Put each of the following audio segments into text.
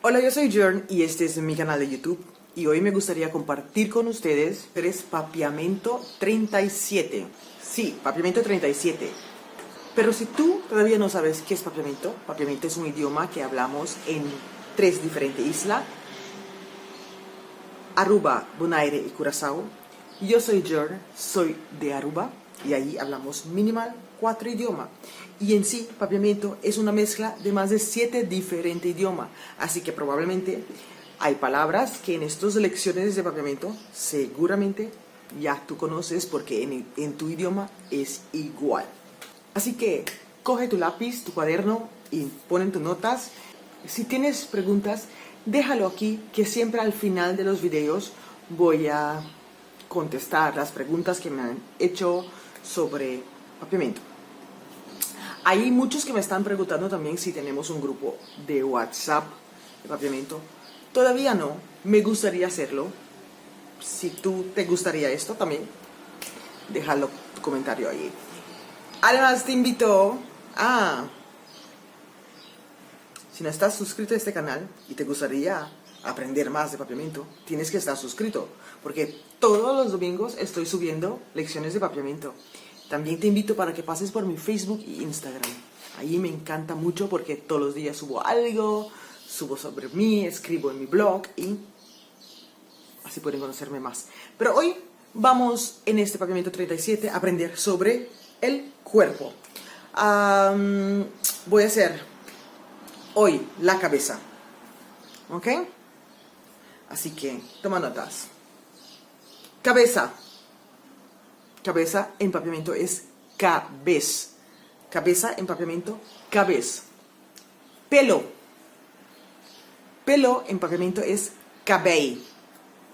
Hola, yo soy Jern y este es mi canal de YouTube y hoy me gustaría compartir con ustedes Papiamento 37. Sí, Papiamento 37. Pero si tú todavía no sabes qué es Papiamento, Papiamento es un idioma que hablamos en 3 diferentes islas: Aruba, Bonaire y Curazao. Yo soy Jern, soy de Aruba y ahí hablamos minimal 4 idiomas. Y en sí, Papiamento es una mezcla de más de 7 diferentes idiomas. Así que probablemente hay palabras que en estas lecciones de Papiamento seguramente ya tú conoces porque en tu idioma es igual. Así que coge tu lápiz, tu cuaderno y pon tus notas. Si tienes preguntas, déjalo aquí, que siempre al final de los videos voy a contestar las preguntas que me han hecho sobre Papiamento. Hay muchos que me están preguntando también si tenemos un grupo de WhatsApp de Papiamento. Todavía no, me gustaría hacerlo. Si tú te gustaría esto también, déjalo tu comentario ahí. Además te invito a... Si no estás suscrito a este canal y te gustaría aprender más de Papiamento, tienes que estar suscrito, porque todos los domingos estoy subiendo lecciones de Papiamento. También te invito para que pases por mi Facebook y Instagram. Ahí me encanta mucho porque todos los días subo algo, subo sobre mí, escribo en mi blog y así pueden conocerme más. Pero hoy vamos en este Papiamento 37 a aprender sobre el cuerpo. Voy a hacer hoy la cabeza, ¿ok? Así que toma notas. Cabeza. Cabeza en Papiamento es cabez. Cabeza en Papiamento, cabez. Pelo. Pelo en Papiamento es cabell.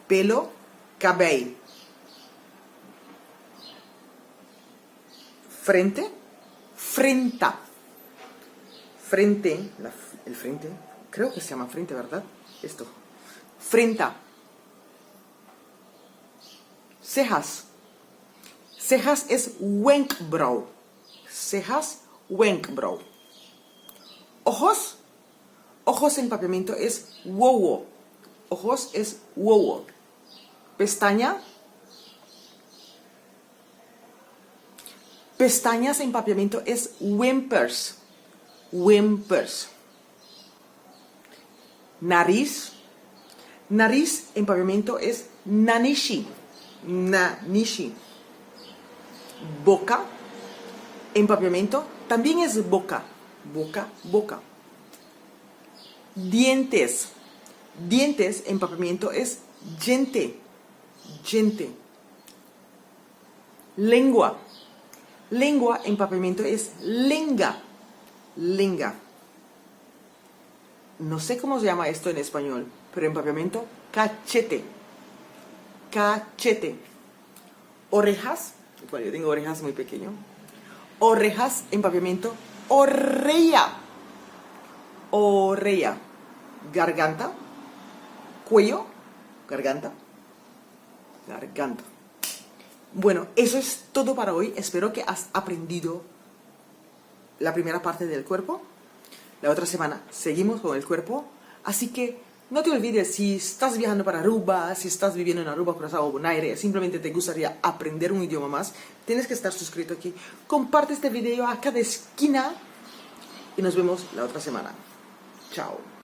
Pelo, cabell. Frente, frenta. Frente, el frente, creo que se llama frente, ¿verdad? Esto. Frenta. Cejas. Cejas es wenkbrauw. Cejas, wenkbrauw. Ojos. Ojos en Papiamento es wowo. Ojos es wowo. Pestaña. Pestañas en Papiamento es wimpers. Wimpers. Nariz. Nariz en Papiamento es nanishi. Nanishi. Boca en Papiamento también es boca. Boca, boca. Dientes. Dientes en Papiamento es gente. Gente. Lengua. Lengua en Papiamento es lenga. Lenga. No sé cómo se llama esto en español, pero en Papiamento, cachete. Cachete. Orejas. Bueno, yo tengo orejas muy pequeñas. Orejas en Papiamento, orella. Orella. Garganta. Cuello. Garganta. Garganta. Bueno, eso es todo para hoy. Espero que has aprendido la primera parte del cuerpo. La otra semana seguimos con el cuerpo. Así que no te olvides, si estás viajando para Aruba, si estás viviendo en Aruba, Curazao o Bonaire, simplemente te gustaría aprender un idioma más, tienes que estar suscrito aquí. Comparte este video a cada esquina y nos vemos la otra semana. Chao.